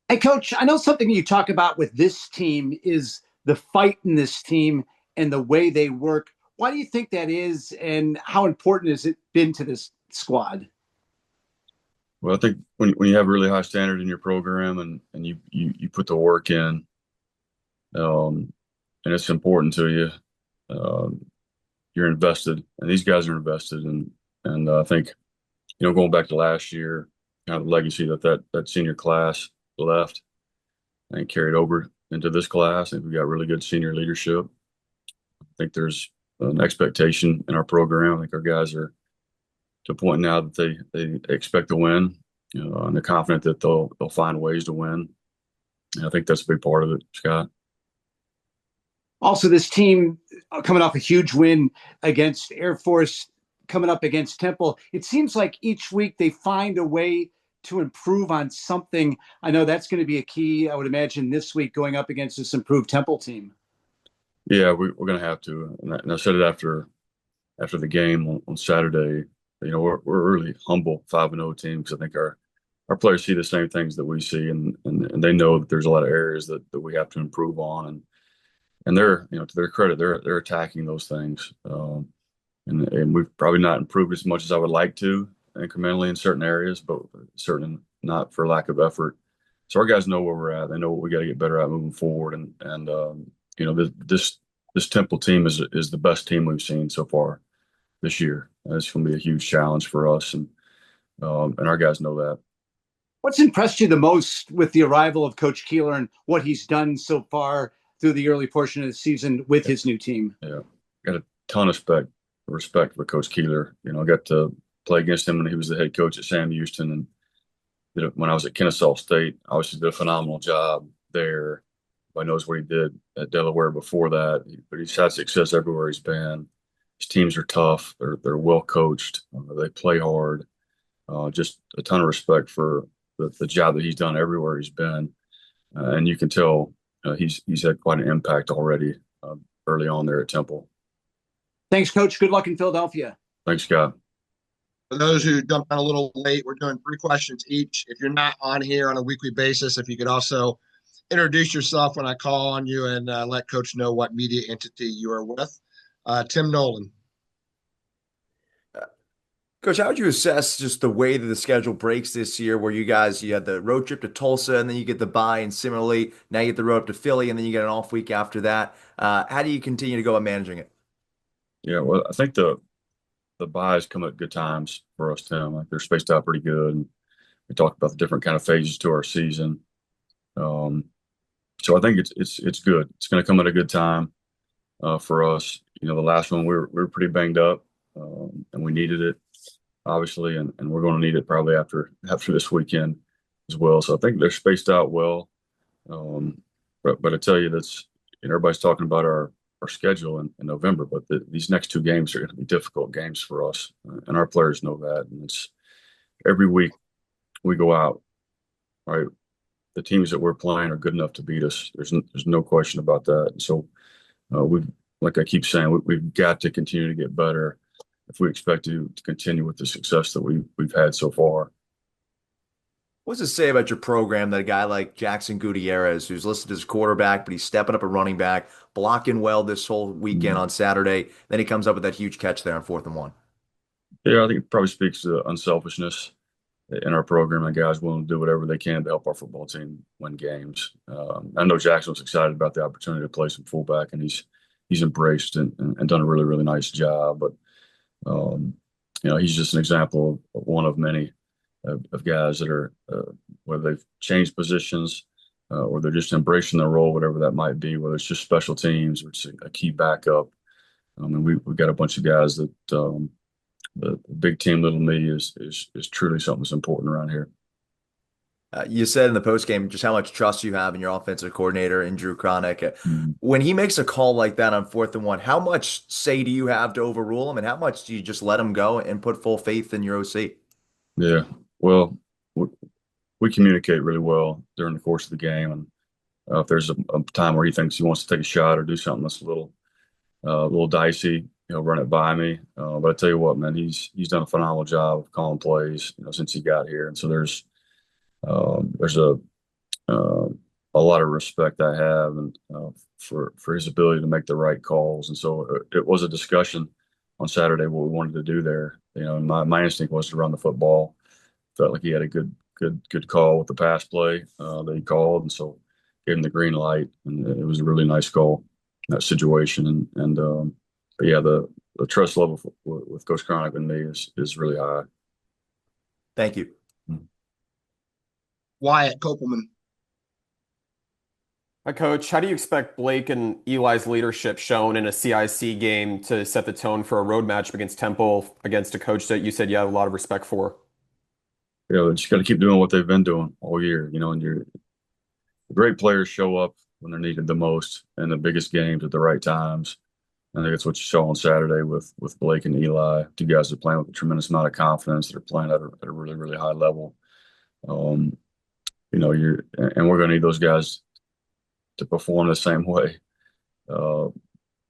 Hey, Coach, I know something you talk about with this team is the fight in this team and the way they work. Why do you think that is, and how important has it been to this squad? Well, I think when you have a really high standard in your program and you put the work in, and it's important to you, um, you're invested, and these guys are invested, and I think going back to last year, kind of the legacy that senior class left and carried over into this class. I think we got really good senior leadership. I think there's an expectation in our program. I think our guys are to a point now that they expect to win, and they're confident that they'll find ways to win. And I think that's a big part of it, Scott. Also, this team coming off a huge win against Air Force, coming up against Temple. It seems like each week they find a way to improve on something. I know that's going to be a key, I would imagine, this week going up against this improved Temple team. Yeah, we're going to have to, and I said it after the game on Saturday. We're a really humble 5-0 team because I think our players see the same things that we see, and they know that there's a lot of areas that we have to improve on, and they're to their credit, they're attacking those things, and we've probably not improved as much as I would like to incrementally in certain areas, but certainly not for lack of effort. So our guys know where we're at. They know what we got to get better at moving forward, this Temple team is the best team we've seen so far this year. It's going to be a huge challenge for us, and our guys know that. What's impressed you the most with the arrival of Coach Keeler and what he's done so far through the early portion of the season with his new team? Yeah, got a ton of respect for Coach Keeler. I got to play against him when he was the head coach at Sam Houston, and when I was at Kennesaw State, obviously did a phenomenal job there. Everybody knows what he did at Delaware before that, but he's had success everywhere he's been. His teams are tough. They're well coached. They play hard. Just a ton of respect for the job that he's done everywhere he's been, and you can tell he's had quite an impact already early on there at Temple. Thanks, Coach. Good luck in Philadelphia. Thanks, Scott. For those who jumped on a little late, we're doing 3 questions each. If you're not on here on a weekly basis, if you could also introduce yourself when I call on you and let Coach know what media entity you are with. Tim Nolan. Coach, how would you assess just the way that the schedule breaks this year, where you had the road trip to Tulsa, and then you get the bye, and similarly, now you get the road up to Philly, and then you get an off week after that. How do you continue to go about managing it? Yeah, well, I think the buys come at good times for us, Tim. Like they're spaced out pretty good. And we talked about the different kind of phases to our season. Um, so I think it's good. It's going to come at a good time for us. The last one we were pretty banged up, and we needed it obviously, and we're going to need it probably after this weekend as well. So I think they're spaced out well. Um, but I tell you, that's everybody's talking about our schedule in November, but these next 2 games are going to be difficult games for us, and our players know that. And it's every week we go out, right? The teams that we're playing are good enough to beat us. There's no question about that. And so we've, like I keep saying, we've got to continue to get better if we expect to continue with the success that we've had so far. What's it say about your program that a guy like Jackson Gutierrez, who's listed as quarterback, but he's stepping up a running back, blocking well this whole weekend Mhm. on Saturday, then he comes up with that huge catch there on 4th and 1? Yeah, I think it probably speaks to unselfishness in our program, and guys willing to do whatever they can to help our football team win games. I know Jackson was excited about the opportunity to play some fullback, and he's embraced and done a really, really nice job. But um, he's just an example of one of many of guys that are whether they've changed positions or they're just embracing their role, whatever that might be, whether it's just special teams or it's a key backup. And we've got a bunch of guys that the big team, little me is truly something that's important around here. You said in the postgame just how much trust you have in your offensive coordinator and Drew Cronick. Mhm. When he makes a call like that on 4th and 1, how much say do you have to overrule him, and how much do you just let him go and put full faith in your OC? Yeah, well, we communicate really well during the course of the game, and if there's a time where he thinks he wants to take a shot or do something that's a little dicey, run it by me. But I tell you what, man, he's done a phenomenal job of calling plays, since he got here, and so there's a a lot of respect I have and for his ability to make the right calls. And so it was a discussion on Saturday what we wanted to do there. And my instinct was to run the football. Felt like he had a good call with the pass play that he called, and so gave him the green light, and it was a really nice call in that situation. But yeah, the trust level with Coach Cronick and me is really high. Thank you. Wyatt Kopelman. Hi, Coach. How do you expect Blake and Eli's leadership shown in a CIC game to set the tone for a road match against Temple, against a coach that you said you have a lot of respect for? They just got to keep doing what they've been doing all year, and the great players show up when they're needed the most in the biggest games at the right times. I think that's what you saw on Saturday with Blake and Eli. Two guys that are playing with a tremendous amount of confidence, that are playing at a really, really high level. And we're going to need those guys to perform the same way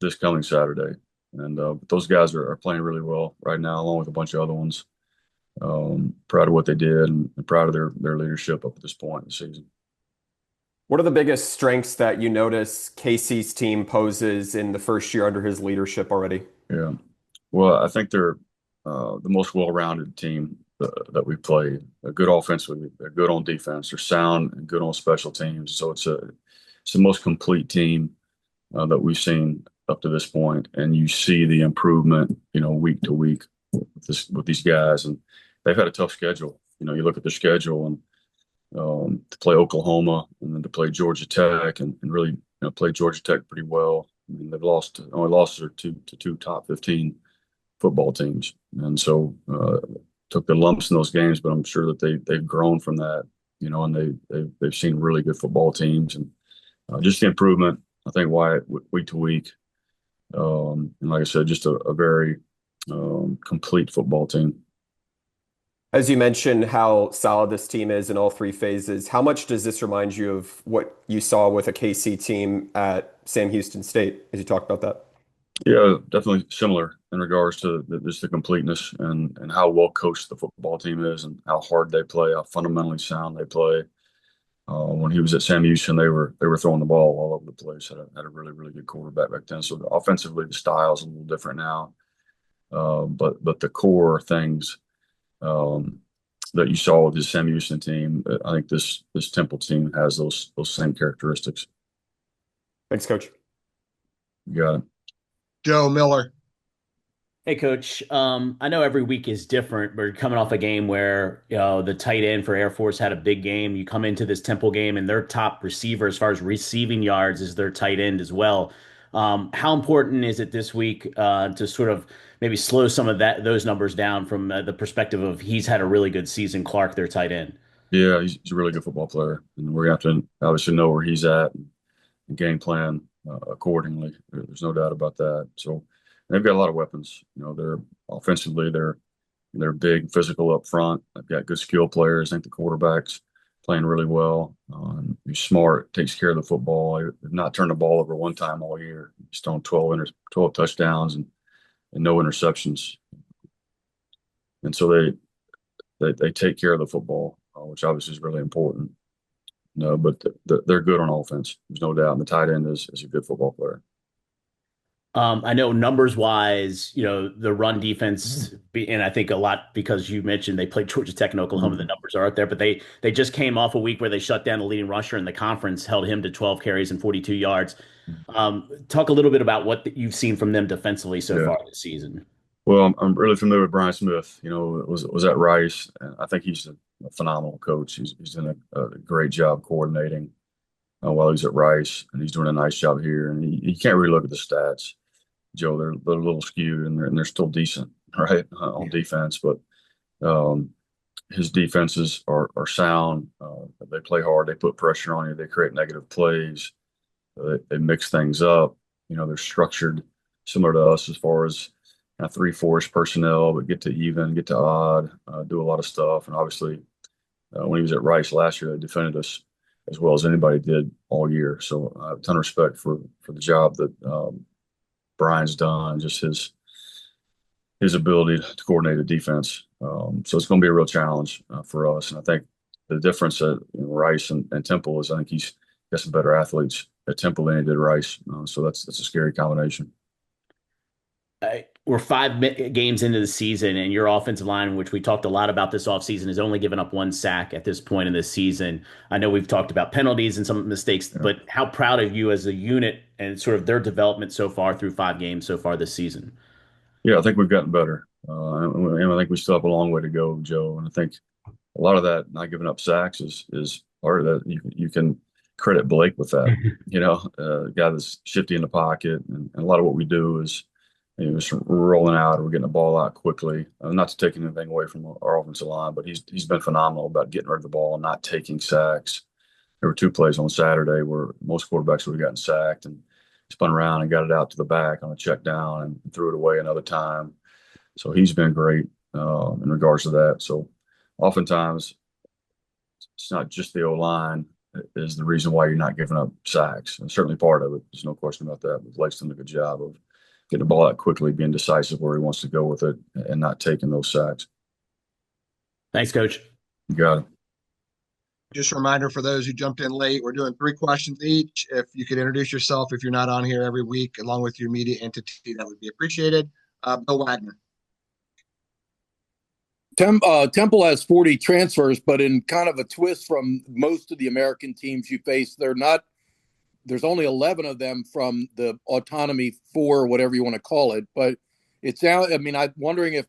this coming Saturday. And those guys are playing really well right now, along with a bunch of other ones. Proud of what they did and proud of their leadership up at this point in the season. What are the biggest strengths that you notice Casey's team poses in the first year under his leadership already? Yeah. Well, I think they're the most well-rounded team that we played. They're good offensively, they're good on defense, they're sound and good on special teams. So it's the most complete team that we've seen up to this point, and you see the improvement, week to week with these guys, and they've had a tough schedule. You look at the schedule and to play Oklahoma and then to play Georgia Tech and really play Georgia Tech pretty well. I mean, they've only lost to two top 15 football teams, and so took the lumps in those games. But I'm sure that they've grown from that, and they've seen really good football teams, and just the improvement. I think Wyatt week to week, and like I said, just a very complete football team. As you mentioned how solid this team is in all three phases, how much does this remind you of what you saw with a KC team at Sam Houston State, as you talked about that? Yeah, definitely similar in regards to just the completeness and how well coached the football team is and how hard they play, how fundamentally sound they play. When he was at Sam Houston, they were throwing the ball all over the place. Had a really, really good quarterback back then. So offensively, the style's a little different now. But the core things that you saw with the Sam Houston team, I think this Temple team has those same characteristics. Thanks, Coach. You got it. Joe Miller. Hey, Coach. I know every week is different. We're coming off a game where the tight end for Air Force had a big game. You come into this Temple game, and their top receiver, as far as receiving yards, is their tight end as well. How important is it this week to sort of maybe slow some of those numbers down from the perspective of he's had a really good season, Clark, their tight end? Yeah, he's a really good football player, and we're going to have to obviously know where he's at and game plan accordingly. There's no doubt about that. So they've got a lot of weapons. They're offensively, they're big, physical up front. They've got good skill players. I think the quarterback's playing really well. He's smart, takes care of the football. They've not turned the ball over one time all year. He's thrown 12 touchdowns and no interceptions. And so they take care of the football, which obviously is really important. But they're good on offense. There's no doubt. And the tight end is a good football player. I know numbers wise, the run defense, and I think a lot because you mentioned they played Georgia Tech and Oklahoma, the numbers are out there, but they just came off a week where they shut down the leading rusher in the conference, held him to 12 carries and 42 yards. Talk a little bit about what you've seen from them defensively so far this season. Well, I'm really familiar with Brian Smith. Was at Rice. And I think he's a phenomenal coach. He's done a great job coordinating while he's at Rice, and he's doing a nice job here. And you can't really look at the stats, Joe. They're a little skewed, and they're still decent, right, on defense. But his defenses are sound. They play hard. They put pressure on you. They create negative plays. They mix things up. They're structured similar to us as far as 3-4-ish personnel, but get to even, get to odd, do a lot of stuff. And obviously, when he was at Rice last year, they defended us as well as anybody did all year. So I have a ton of respect for the job that Brian's done, just his ability to coordinate a defense. So it's going to be a real challenge for us. And I think the difference at Rice and Temple is I think he's got some better athletes at Temple than he did Rice. So that's a scary combination. We're games into the season, and your offensive line, which we talked a lot about this offseason, has only given up one sack at this point in this season. I know we've talked about penalties and some mistakes, but how proud of you as a unit and sort of their development so far through 5 games so far this season? Yeah, I think we've gotten better. And I think we still have a long way to go, Joe. And I think a lot of that not giving up sacks is part of that. You can credit Blake with that. A guy that's shifty in the pocket, and a lot of what we do is just rolling out or getting the ball out quickly. Not to take anything away from our offensive line, but he's been phenomenal about getting rid of the ball and not taking sacks. There were 2 plays on Saturday where most quarterbacks would have gotten sacked and spun around and got it out to the back on a check down and threw it away another time. So he's been great in regards to that. So oftentimes it's not just the O-line is the reason why you're not giving up sacks. And certainly part of it. There's no question about that. But Blake's done a good job of getting the ball out quickly, being decisive where he wants to go with it, and not taking those sacks. Thanks, Coach. You got it. Just a reminder for those who jumped in late, we're doing 3 questions each. If you could introduce yourself, if you're not on here every week, along with your media entity, that would be appreciated. Bill Wagner. Temple has 40 transfers, but in kind of a twist from most of the American teams you face, there's only 11 of them from the Autonomy 4, whatever you want to call it. But I'm wondering if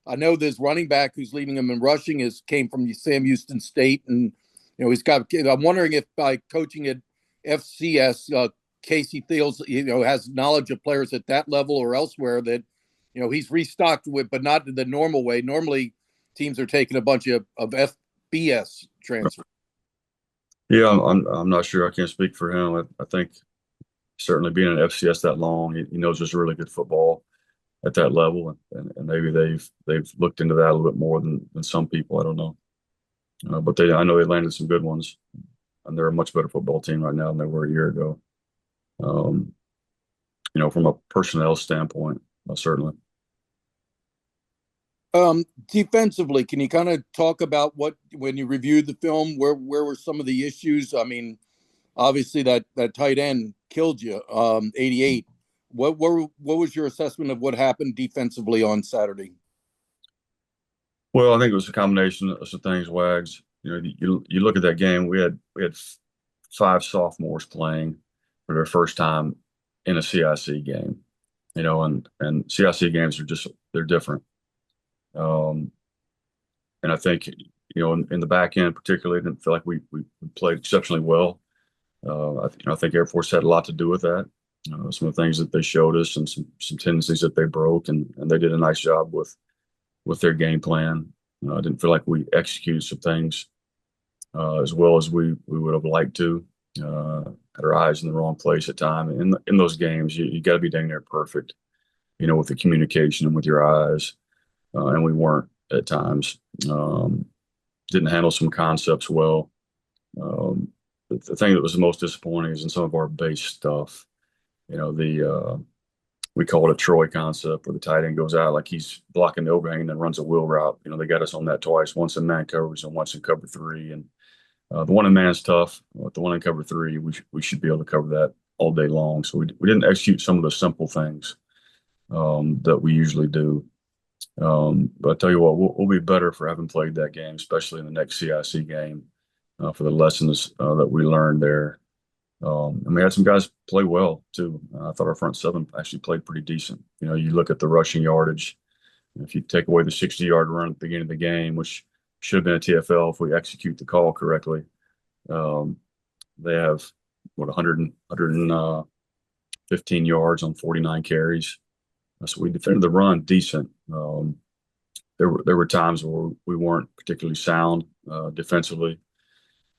I know this running back who's leading them in rushing came from Sam Houston State, and I'm wondering if by coaching at FCS, Casey feels has knowledge of players at that level or elsewhere that he's restocked with, but not the normal way. Normally, teams are taking a bunch of FBS transfers. Yeah, I'm not sure. I can't speak for him. I think certainly being in FCS that long, he knows there's really good football at that level, and maybe they've looked into that a little bit more than some people. I don't know, but I know they landed some good ones, and they're a much better football team right now than they were a year ago. From a personnel standpoint, certainly. Defensively, can you kind of talk about when you reviewed the film, where were some of the issues? I mean, obviously that tight end killed you, 88. What was your assessment of what happened defensively on Saturday? Well, I think it was a combination of some things, Wags. You look at that game, we had 5 sophomores playing for their first time in a CIC game, and CIC games they're different. And I think, in the back end, particularly, I didn't feel like we played exceptionally well. I think Air Force had a lot to do with that. Some of the things that they showed us and some tendencies that they broke, and they did a nice job with their game plan. I didn't feel like we executed some things as well as we would have liked to. Had our eyes in the wrong place at time. In those games, you got to be dang near perfect, with the communication and with your eyes. And we weren't at times. Didn't handle some concepts well. The thing that was the most disappointing is in some of our base stuff. We call it a Troy concept, where the tight end goes out like he's blocking the overhang and then runs a wheel route. They got us on that twice, once in man coverage and once in cover 3. And the one in man is tough. But the one in cover 3, we should be able to cover that all day long. So we didn't execute some of the simple things that we usually do. But I tell you what, we'll be better for having played that game, especially in the next CIC game, for the lessons that we learned there. And we had some guys play well too. I thought our front 7 actually played pretty decent. You look at the rushing yardage. If you take away the 60-yard run at the beginning of the game, which should have been a TFL if we execute the call correctly, they have 115 yards on 49 carries. So we defended the run decent. There were times where we weren't particularly sound defensively.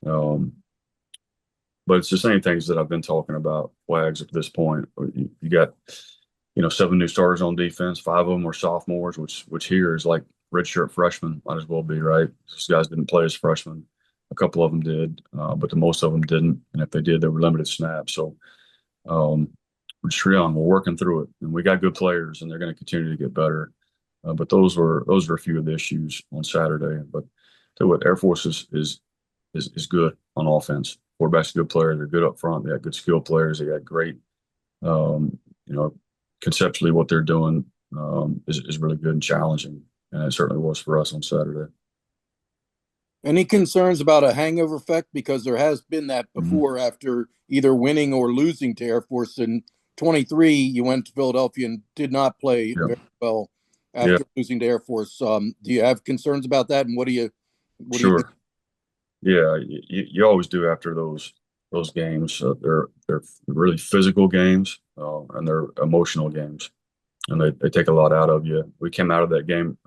But it's the same things that I've been talking about, Wags, at this point. You got, 7 new starters on defense. 5 of them were sophomores, which here is like redshirt freshmen, might as well be, right? These guys didn't play as freshmen. A couple of them did, but the most of them didn't. And if they did, they were limited snaps. So we're just young. We're working through it, and we got good players, and they're going to continue to get better. But those were a few of the issues on Saturday. But tell you what, Air Force is good on offense. Quarterback's a good player. They're good up front. They got good skill players. They got great, you know, conceptually what they're doing is really good and challenging, and it certainly was for us on Saturday. Any concerns about a hangover effect? Because there has been that before after either winning or losing to Air Force. In 23, you went to Philadelphia and did not play very well after losing to Air Force. Do you have concerns about that? And what do you Sure. think? Yeah, you always do after those games. They're really physical games, and they're emotional games, and they take a lot out of you. We came out of that game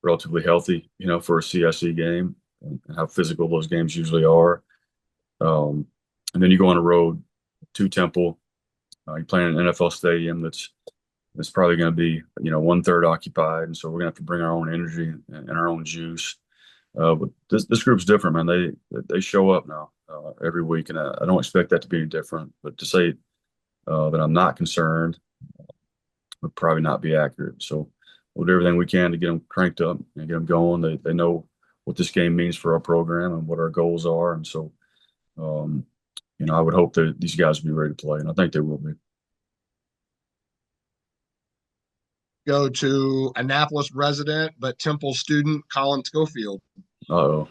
relatively healthy, you know, for a CSE game, and how physical those games usually are. And then you go on the road to Temple. You play in an NFL stadium that's probably going to be, you know, 1/3 occupied, and so we're going to have to bring our own energy and our own juice. But this group's different, man. They show up now every week, and I don't expect that to be any different. But to say that I'm not concerned would probably not be accurate. So we'll do everything we can to get them cranked up and get them going. They know what this game means for our program and what our goals are, and so you know, I would hope that these guys will be ready to play, and I think they will be. Go to Annapolis resident but Temple student Colin Schofield. Uh-oh.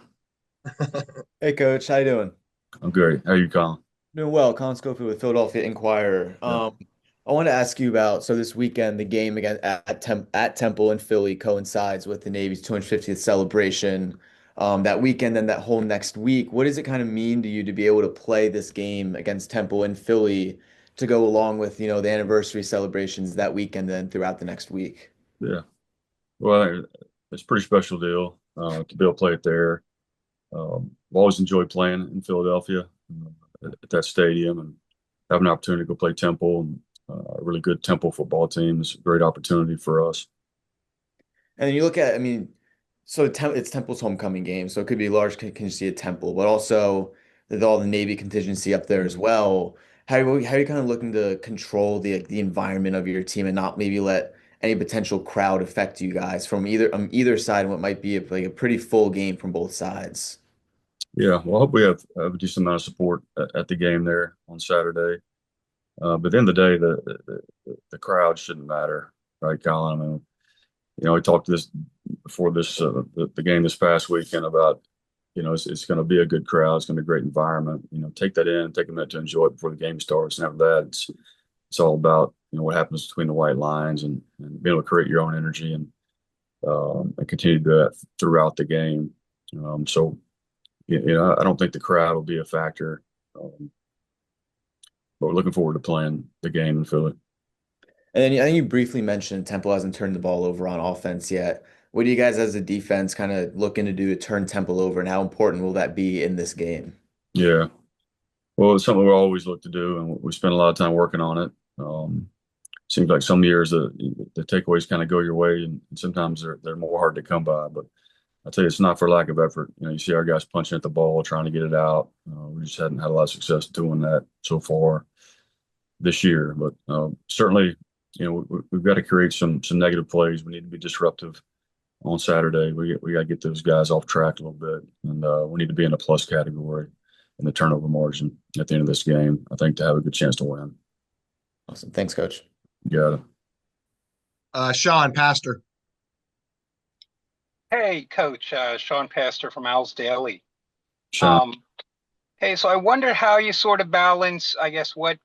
Hey, Coach. How you doing? I'm great. How are you, Colin? Doing well. Colin Schofield with Philadelphia Inquirer. I want to ask you about, so this weekend, the game again at Temple in Philly coincides with the Navy's 250th celebration that weekend and that whole next week. What does it kind of mean to you to be able to play this game against Temple in Philly to go along with, you know, the anniversary celebrations that weekend and throughout the next week? Yeah. Well, it's a pretty special deal to be able to play it there. I've always enjoyed playing in Philadelphia at that stadium, and have an opportunity to go play Temple, and a really good Temple football team is a great opportunity for us. And then you look at, I mean, so it's Temple's homecoming game, so it could be a large contingency at Temple, but also with all the Navy contingency up there as well. How are you kind of looking to control the environment of your team and not maybe let any potential crowd affect you guys from either side, and what might be like a pretty full game from both sides? Yeah, well, I hope we have a decent amount of support at the game there on Saturday. But at the end of the day, the crowd shouldn't matter, right, Colin? I mean, you know, we talked this before the game this past weekend about, you know, it's going to be a good crowd. It's going to be a great environment. You know, take that in, take a minute to enjoy it before the game starts. And after that, it's all about, you know, what happens between the white lines and being able to create your own energy and continue to do that throughout the game. So, you know, I don't think the crowd will be a factor. But we're looking forward to playing the game in Philly. And then I think you briefly mentioned Temple hasn't turned the ball over on offense yet. What do you guys as a defense kind of looking to do to turn Temple over, and how important will that be in this game? Yeah. Well, it's something we always look to do, and we spend a lot of time working on it. Seems like some years the takeaways kind of go your way, and sometimes they're more hard to come by. But I tell you, it's not for lack of effort. You know, you see our guys punching at the ball, trying to get it out. We just hadn't had a lot of success doing that so far this year. But certainly, you know, we've got to create some negative plays. We need to be disruptive on Saturday. We got to get those guys off track a little bit, and we need to be in the plus category in the turnover margin at the end of this game, I think, to have a good chance to win. Awesome. Thanks, Coach. You got it. Sean, Pastor. Hey, Coach, Sean Pastor from Owls Daily. Sean. Hey, so I wonder how you sort of balance, I guess, what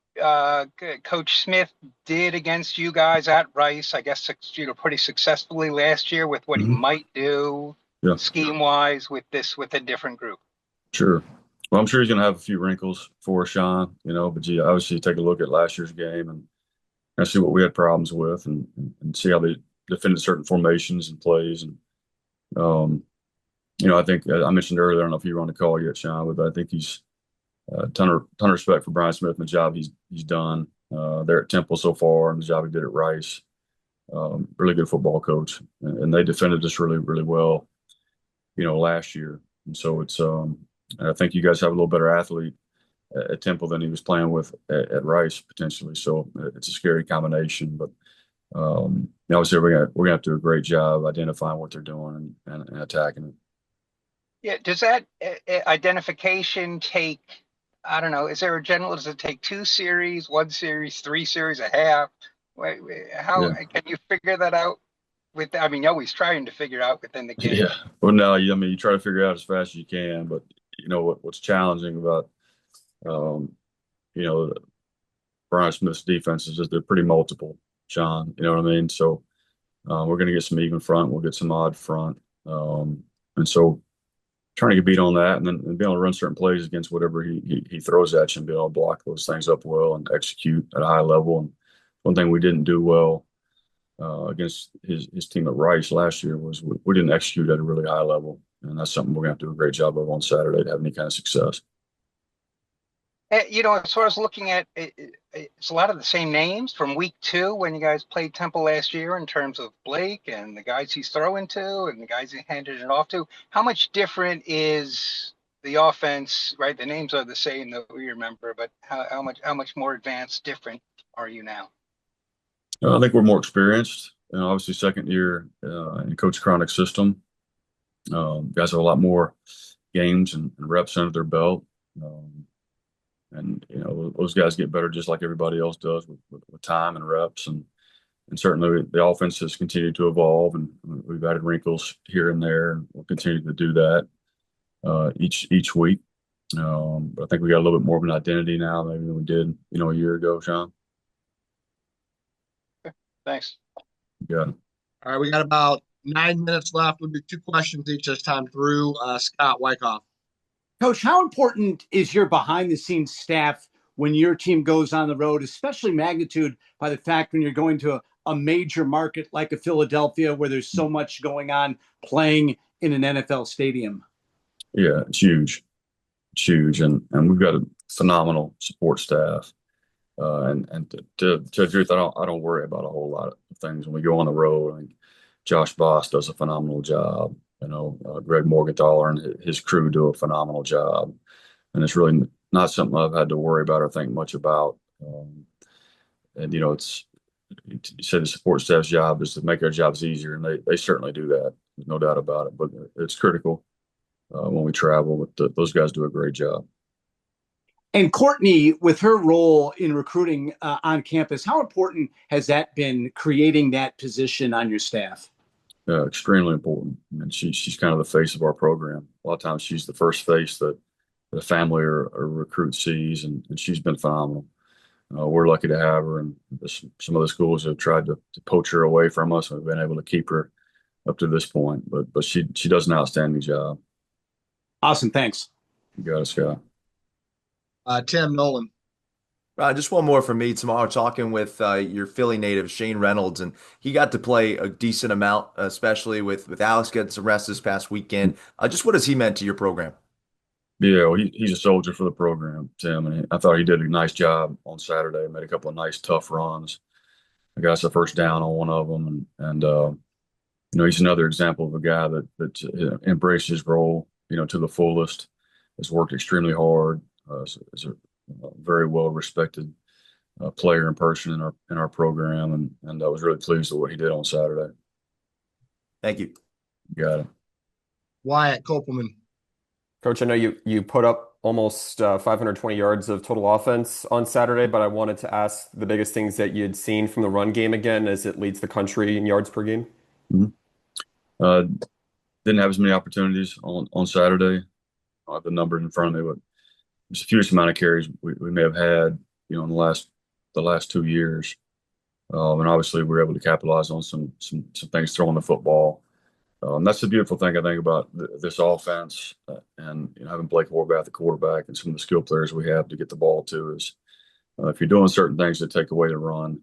Coach Smith did against you guys at Rice, I guess, you know, pretty successfully last year with what he might do scheme-wise with a different group. Sure. Well, I'm sure he's going to have a few wrinkles for Sean, you know, but obviously take a look at last year's game and see what we had problems with and see how they defended certain formations and plays. And, you know, I think I mentioned earlier, I don't know if you were on the call yet, Sean, but I think he's a ton of respect for Brian Smith and the job he's done there at Temple so far and the job he did at Rice. Really good football coach. And they defended us really, really well, you know, last year. And so it's and I think you guys have a little better athlete at Temple than he was playing with at Rice potentially. So it's a scary combination. But obviously we're gonna have to do a great job identifying what they're doing and attacking it. Yeah, does that identification take, I don't know, is there a general, does it take 2 series, 1 series, 3 series, a half? How Yeah. can you figure that out with, I mean, you're always trying to figure out within the game. Yeah. Well, no, I mean, you try to figure it out as fast as you can, but what's challenging about, um, you know, Brian Smith's defense is just they're pretty multiple, Sean. You know what I mean? So we're going to get some even front, we'll get some odd front, and so trying to get beat on that, and then be able to run certain plays against whatever he throws at you, and be able to block those things up well and execute at a high level. And one thing we didn't do well against his team at Rice last year was we didn't execute at a really high level, and that's something we're going to have to do a great job of on Saturday to have any kind of success. As far as looking at it, it's a lot of the same names from week 2 when you guys played Temple last year in terms of Blake and the guys he's throwing to and the guys he handed it off to. How much different is the offense, right? The names are the same that we remember, but how much more advanced, different are you now? I think we're more experienced, and obviously second year in Coach Cronick's system. Guys have a lot more games and reps under their belt. And those guys get better just like everybody else does with time and reps, and certainly the offense has continued to evolve, and we've added wrinkles here and there, and we'll continue to do that each week. But I think we got a little bit more of an identity now maybe than we did a year ago, Sean. Thanks. Yeah. All right, we got about 9 minutes left. We'll do 2 questions each this time through. Scott Wyckoff. Coach, how important is your behind-the-scenes staff when your team goes on the road, especially magnitude by the fact when you're going to a major market like a Philadelphia where there's so much going on playing in an NFL stadium? Yeah, it's huge. It's huge, and we've got a phenomenal support staff. And to tell the truth, I don't worry about a whole lot of things when we go on the road. I mean, Josh Boss does a phenomenal job. Greg Morgenthaler and his crew do a phenomenal job, and it's really not something I've had to worry about or think much about. And it's you said the support staff's job is to make our jobs easier, and they certainly do that. There's no doubt about it. But it's critical when we travel. But those guys do a great job. And Courtney, with her role in recruiting on campus, how important has that been, creating that position on your staff? Extremely important. And she's kind of the face of our program. A lot of times she's the first face that a family or recruit sees, and she's been phenomenal. We're lucky to have her, and some of the schools have tried to poach her away from us, and we've been able to keep her up to this point. But she does an outstanding job. Awesome. Thanks. You got it, Scott. Tim Nolan. Just one more from me. Tomorrow, talking with your Philly native, Shane Reynolds, and he got to play a decent amount, especially with Alex getting some rest this past weekend. Just what has he meant to your program? Yeah, well, he's a soldier for the program, Tim, and I thought he did a nice job on Saturday. Made a couple of nice, tough runs. I got us a first down on one of them, and he's another example of a guy that embraced his role, to the fullest. Has worked extremely hard. Is a very well respected player and person in our program, and I was really pleased with what he did on Saturday. Thank you. You got it. Wyatt Kopelman. Coach, I know you put up almost 520 yards of total offense on Saturday, but I wanted to ask the biggest things that you had seen from the run game again as it leads the country in yards per game. Mm-hmm. Didn't have as many opportunities on Saturday. I have the number in front of me, but there's a fewest amount of carries we may have had, in the last 2 years. And obviously we were able to capitalize on some things throwing the football. That's the beautiful thing I think about this offense, and having Blake Horvath, the quarterback, and some of the skill players we have to get the ball to is if you're doing certain things that take away the run,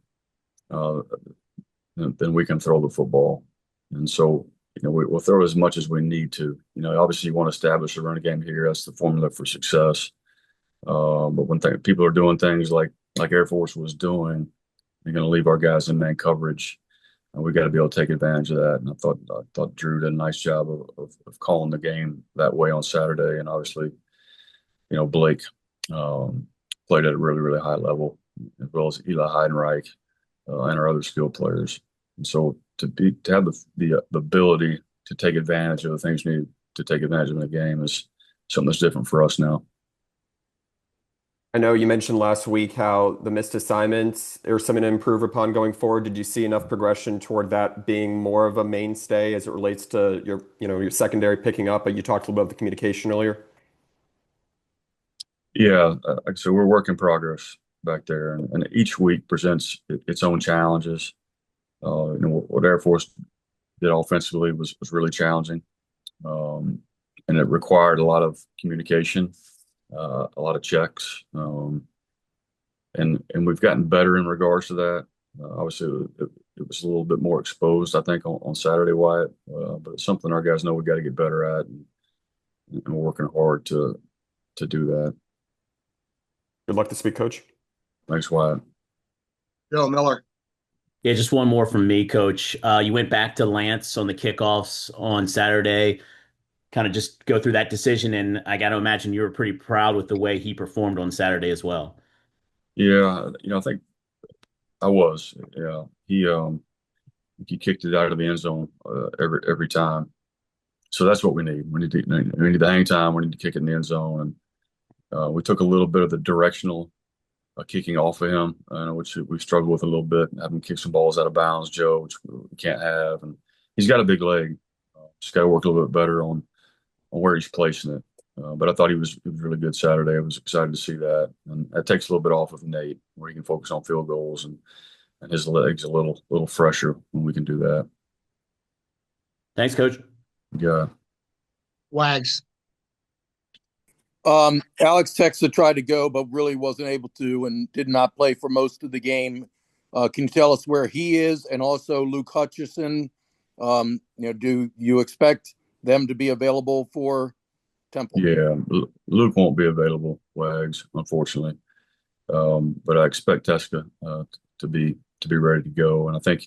then we can throw the football. And so, we'll throw as much as we need to. Obviously you want to establish a run game here. That's the formula for success. But when people are doing things like Air Force was doing, they're going to leave our guys in man coverage. And we got to be able to take advantage of that. And I thought Drew did a nice job of calling the game that way on Saturday. And obviously, Blake played at a really, really high level, as well as Eli Heidenreich and our other skill players. And so to have the ability to take advantage of the things we need to take advantage of in the game is something that's different for us now. I know you mentioned last week how the missed assignments are something to improve upon going forward. Did you see enough progression toward that being more of a mainstay as it relates to your secondary picking up? But you talked a little bit about the communication earlier. Yeah, so we're work in progress back there, and each week presents its own challenges. What Air Force did offensively was really challenging, and it required a lot of communication, a lot of checks, and we've gotten better in regards to that. Obviously, it was a little bit more exposed, I think, on Saturday, Wyatt, but it's something our guys know we got to get better at, and we're working hard to do that. Good luck this week, Coach. Thanks, Wyatt. Joe Miller. Yeah, just one more from me, Coach. You went back to Lance on the kickoffs on Saturday. Kind of just go through that decision, and I got to imagine you were pretty proud with the way he performed on Saturday as well. Yeah, I think I was. Yeah, he kicked it out of the end zone every time. So that's what we need. We need the hang time. We need to kick it in the end zone, and we took a little bit of the directional kicking off of him, which we struggled with a little bit, and having kick some balls out of bounds, Joe, which we can't have. And he's got a big leg. Just got to work a little bit better on where he's placing it. But I thought he was really good Saturday. I was excited to see that. And that takes a little bit off of Nate, where he can focus on field goals, and his legs a little fresher when we can do that. Thanks, Coach. Yeah. Wags. Alex Texas tried to go, but really wasn't able to and did not play for most of the game. Can you tell us where he is? And also Luke Hutchison, do you expect them to be available for Temple? Yeah, Luke won't be available, Wags, unfortunately. But I expect Teska to be ready to go, and I think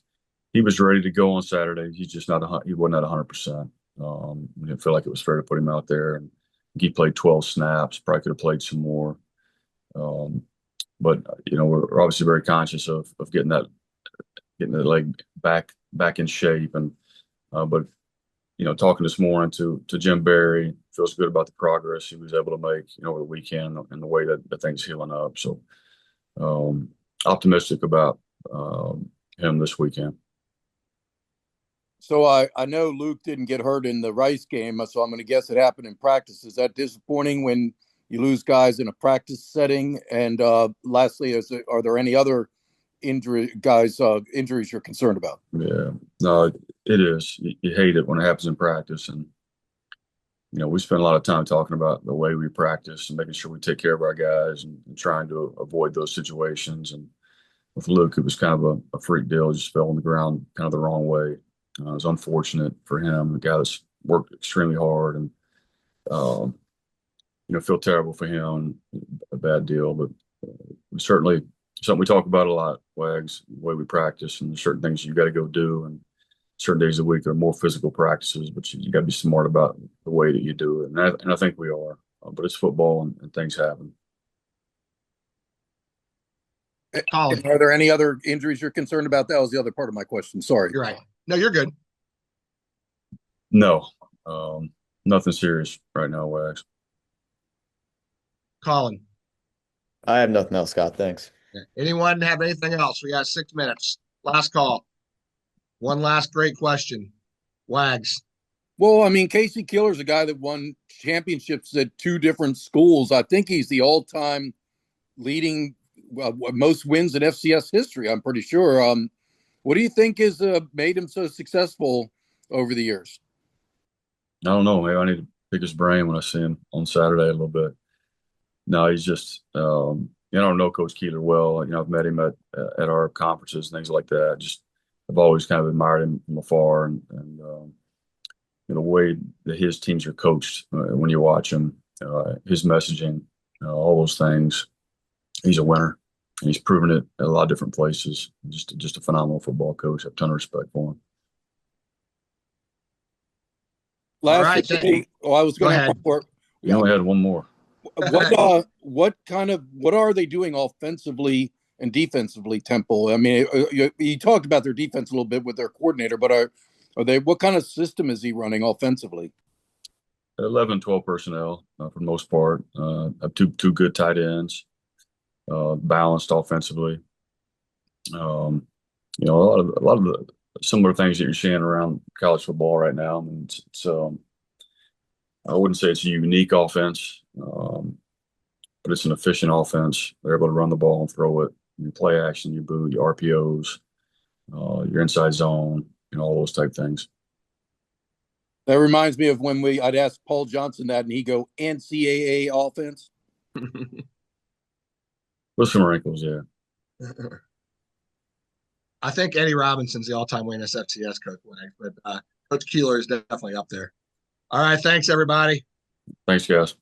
he was ready to go on Saturday. He's just he wasn't at 100%. We didn't feel like it was fair to put him out there, and he played 12 snaps. Probably could have played some more. But we're obviously very conscious of getting the leg back in shape, and but talking this morning to Jim Barry, feels good about the progress he was able to make, over the weekend and the way that things healing up. So optimistic about him this weekend. So I know Luke didn't get hurt in the Rice game, so I'm going to guess it happened in practice. Is that disappointing when you lose guys in a practice setting? And lastly, are there any other injuries you're concerned about? Yeah, no, it is. You hate it when it happens in practice, and we spend a lot of time talking about the way we practice and making sure we take care of our guys and trying to avoid those situations. And with Luke, it was kind of a freak deal. He just fell on the ground kind of the wrong way. It was unfortunate for him, a guy that's worked extremely hard, and feel terrible for him. A bad deal, but certainly something we talk about a lot, Wags, the way we practice, and there's certain things you got to go do, and certain days a week are more physical practices, but you got to be smart about the way that you do it, and I think we are. But it's football, and things happen. Are there any other injuries you're concerned about? That was the other part of my question. Sorry. You're right. No, you're good. No, nothing serious right now, Wags. Colin. I have nothing else, Scott. Thanks. Anyone have anything else? We got 6 minutes. Last call. One last great question. Wags. Well, I mean, Casey Keeler's a guy that won championships at 2 different schools. I think he's the all-time leading most wins in FCS history, I'm pretty sure. What do you think has made him so successful over the years? I don't know. Maybe I need to pick his brain when I see him on Saturday a little bit. No, he's just, I don't know Coach Keeler well. I've met him at our conferences and things like that. Just, I've always kind of admired him from afar, and the way that his teams are coached when you watch him, his messaging, all those things. He's a winner, and he's proven it at a lot of different places. Just a phenomenal football coach. I have a ton of respect for him. I was going to report. You only had one more. What are they doing offensively and defensively, Temple? I mean, you talked about their defense a little bit with their coordinator, but are they? What kind of system is he running offensively? 11, 12 personnel for the most part. Have two good tight ends, balanced offensively. A lot of the similar things that you're seeing around college football right now. I mean, I wouldn't say it's a unique offense, but it's an efficient offense. They're able to run the ball and throw it. Your play action, your boot, your RPOs, your inside zone, all those type things. That reminds me of when I'd ask Paul Johnson that, and he'd go NCAA offense. With some wrinkles, yeah. I think Eddie Robinson's the all-time winningest FCS coach, but Coach Keeler is definitely up there. All right, thanks everybody. Thanks, guys.